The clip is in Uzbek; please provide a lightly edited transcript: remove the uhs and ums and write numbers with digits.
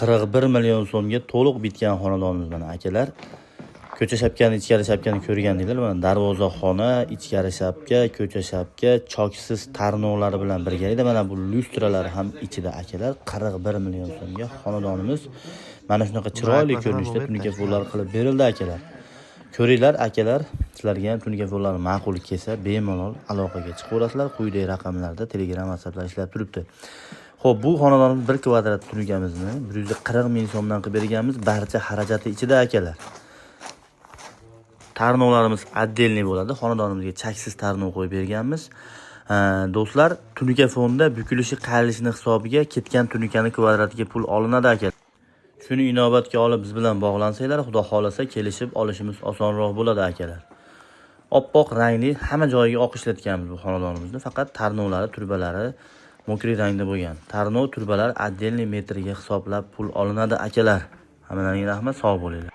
41 million so'mga to'liq bitgan xonadonimiz mana akalar. Ko'cha shapkani, ichkari shapkani ko'rgandinglar, mana darvozaxona, ichkari shapka, ko'cha shapka, choksiz tarnovlari bilan birga edi. Mana bu lyustralar ham ichida akalar. 41 million so'mga xonadonimiz mana shunaqa chiroyli ko'rinishda tunuka fonlar qilib berildi akalar. Ko'ringlar akalar, sizlarga ham tunuka fonlar ma'qul kelsa, bemalol aloqaga chiqaverasizlar. Quyidagi raqamlarda Telegram WhatsApplar ishlab turibdi. Xo'p, bu xonadonimiz 1 kvadrat tunukamizni 140 ming so'mdan qilib berganmiz. Barcha xarajati ichida akalar. Tarnovlarimiz отдельный bo'ladi. Xonadonimizga chaksiz tarnov qo'yib berganmiz. Do'stlar, tunuka fonda bukilishi, qayrilishini hisobiga ketgan tunukani kvadratiga pul olinadi akalar. Shuni inobatga olib biz bilan bog'lansanglar, xudo xolasa kelishib olishimiz osonroq bo'ladi akalar. Oppoq rangli, hamma joyiga oq ishlatganmiz bu xonadonimizni. Faqat tarnovlari, turbalari mokriy rangda bo'lgan. Tarnov, turbalar отдельный metriga hisoblab pul olinadi akalar. Hammalaringga rahmat, sog' bo'linglar.